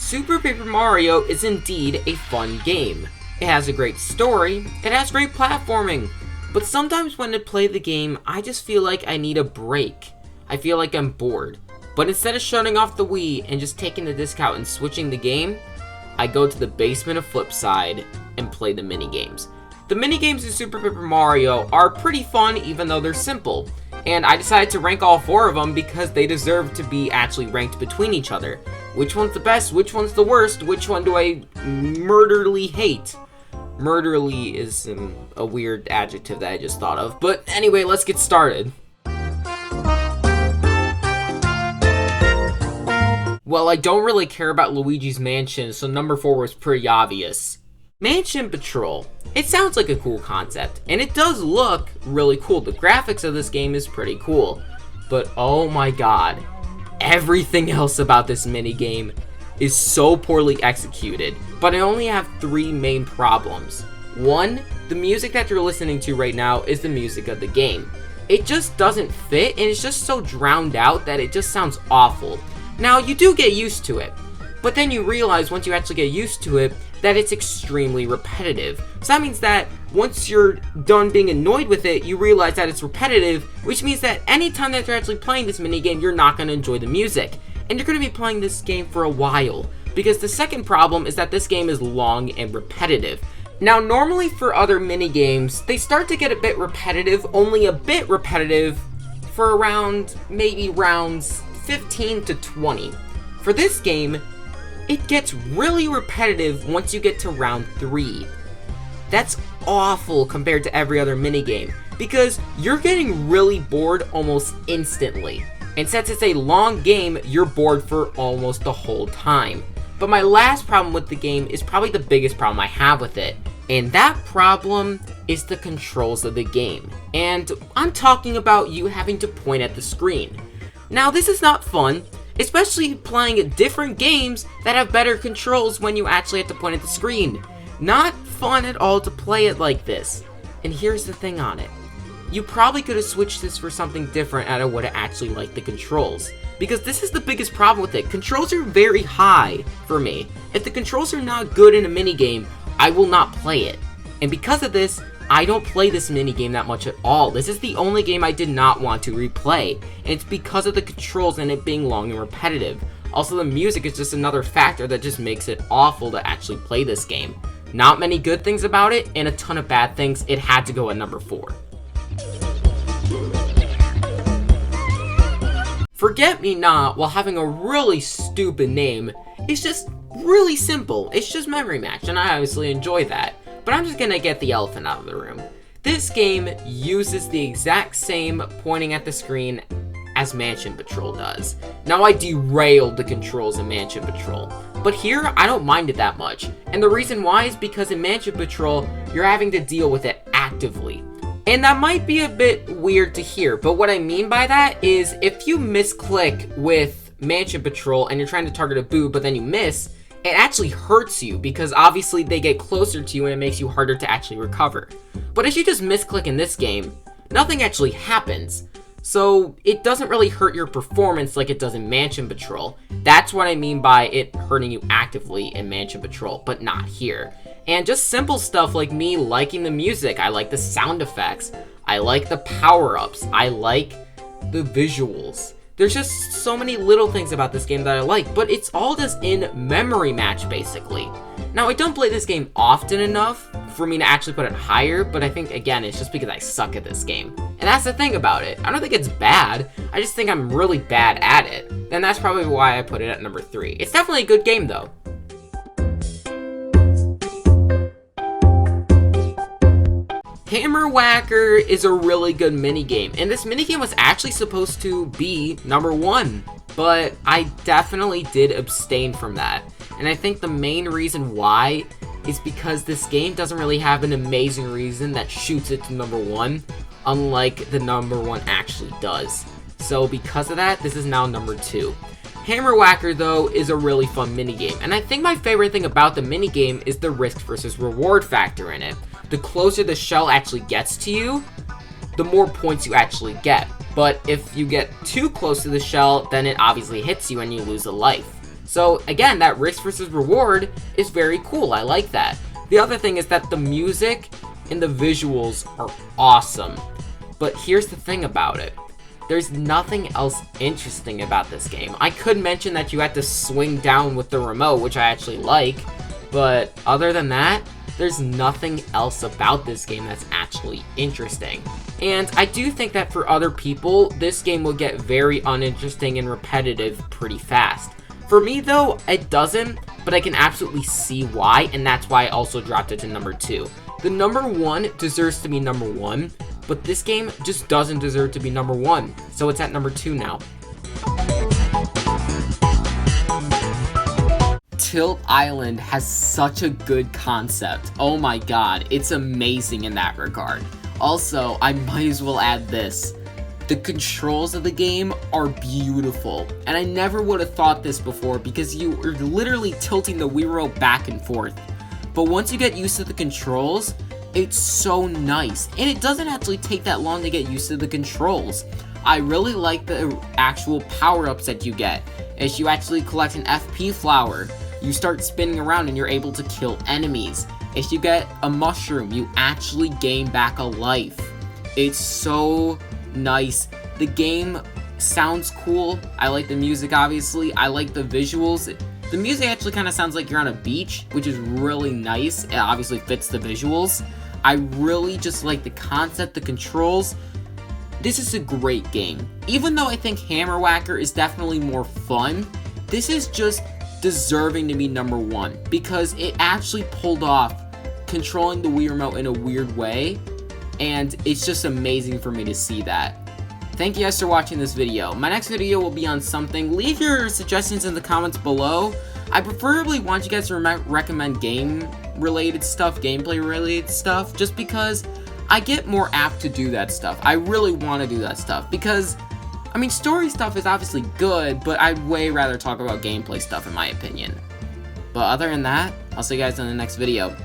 Super Paper Mario is indeed a fun game. It has a great story, it has great platforming, but sometimes when I play the game, I just feel like I need a break. I feel like I'm bored. But instead of shutting off the Wii and just taking the disc out and switching the game, I go to the basement of Flipside and play the minigames. The minigames in Super Paper Mario are pretty fun even though they're simple, and I decided to rank all 4 of them because they deserve to be actually ranked between each other. Which one's the best? Which one's the worst? Which one do I murderly hate? Murderly is a weird adjective that I just thought of, but anyway, let's get started. Well, I don't really care about Luigi's Mansion, so number 4 was pretty obvious. Mansion Patrol. It sounds like a cool concept, and it does look really cool. The graphics of this game is pretty cool, but oh my god, everything else about this minigame is so poorly executed. But I only have 3 main problems. 1, the music that you're listening to right now is the music of the game. It just doesn't fit, and it's just so drowned out that it just sounds awful. Now, you do get used to it, but then you realize once you actually get used to it, that it's extremely repetitive. So that means that once you're done being annoyed with it, you realize that it's repetitive, which means that anytime that you're actually playing this minigame, you're not going to enjoy the music. And you're going to be playing this game for a while, because the second problem is that this game is long and repetitive. Now, normally for other minigames, they start to get a bit repetitive, only a bit repetitive, for around maybe rounds 15 to 20. For this game, it gets really repetitive once you get to round 3. That's awful compared to every other minigame, because you're getting really bored almost instantly. And since it's a long game, you're bored for almost the whole time. But my last problem with the game is probably the biggest problem I have with it. And that problem is the controls of the game. And I'm talking about you having to point at the screen. Now, this is not fun, especially playing different games that have better controls when you actually have to point at the screen. Not fun at all to play it like this. And here's the thing on it. You probably could have switched this for something different and I would have actually liked the controls. Because this is the biggest problem with it. Controls are very high for me. If the controls are not good in a minigame, I will not play it. And because of this, I don't play this minigame that much at all. This is the only game I did not want to replay, and it's because of the controls and it being long and repetitive. Also, the music is just another factor that just makes it awful to actually play this game. Not many good things about it, and a ton of bad things. It had to go at number 4. Forget Me Not, while having a really stupid name, is just really simple. It's just Memory Match, and I obviously enjoy that. But I'm just gonna get the elephant out of the room. This game uses the exact same pointing at the screen as Mansion Patrol does. Now, I derailed the controls in Mansion Patrol, but here I don't mind it that much. And the reason why is because in Mansion Patrol, you're having to deal with it actively. And that might be a bit weird to hear, but what I mean by that is if you misclick with Mansion Patrol and you're trying to target a boob, but then you miss, it actually hurts you because obviously they get closer to you and it makes you harder to actually recover. But if you just misclick in this game, nothing actually happens. So it doesn't really hurt your performance like it does in Mansion Patrol. That's what I mean by it hurting you actively in Mansion Patrol, but not here. And just simple stuff like me liking the music, I like the sound effects, I like the power-ups, I like the visuals. There's just so many little things about this game that I like, but it's all just in Memory Match, basically. Now, I don't play this game often enough for me to actually put it higher, but I think, again, it's just because I suck at this game. And that's the thing about it. I don't think it's bad, I just think I'm really bad at it. And that's probably why I put it at number 3. It's definitely a good game, though. Hammer Whacker is a really good minigame, and this minigame was actually supposed to be number 1, but I definitely did abstain from that. And I think the main reason why is because this game doesn't really have an amazing reason that shoots it to number 1, unlike the number 1 actually does. So because of that, this is now number 2. Hammer Whacker, though, is a really fun minigame, and I think my favorite thing about the minigame is the risk versus reward factor in it. The closer the shell actually gets to you, the more points you actually get. But if you get too close to the shell, then it obviously hits you and you lose a life. So again, that risk versus reward is very cool. I like that. The other thing is that the music and the visuals are awesome. But here's the thing about it. There's nothing else interesting about this game. I could mention that you had to swing down with the remote, which I actually like, but other than that, there's nothing else about this game that's actually interesting. And I do think that for other people, this game will get very uninteresting and repetitive pretty fast. For me though, it doesn't, but I can absolutely see why, and that's why I also dropped it to number 2. The number 1 deserves to be number 1, but this game just doesn't deserve to be number 1, so it's at number 2 now. Tilt Island has such a good concept. Oh my god, it's amazing in that regard. Also, I might as well add this. The controls of the game are beautiful, and I never would have thought this before because you are literally tilting the Wii remote back and forth. But once you get used to the controls, it's so nice, and it doesn't actually take that long to get used to the controls. I really like the actual power-ups that you get. As you actually collect an FP flower, you start spinning around and you're able to kill enemies. If you get a mushroom, you actually gain back a life. It's so nice. The game sounds cool. I like the music, obviously. I like the visuals. The music actually kind of sounds like you're on a beach, which is really nice. It obviously fits the visuals. I really just like the concept, the controls. This is a great game. Even though I think Hammer Whacker is definitely more fun, this is just deserving to be number 1 because it actually pulled off controlling the Wii remote in a weird way, and it's just amazing for me to see that. Thank you guys for watching this video. My next video will be on something. Leave your suggestions in the comments below. I preferably want you guys to recommend game-related stuff, gameplay-related stuff, just because I get more apt to do that stuff. I really want to do that stuff because, I mean, story stuff is obviously good, but I'd way rather talk about gameplay stuff in my opinion. But other than that, I'll see you guys in the next video.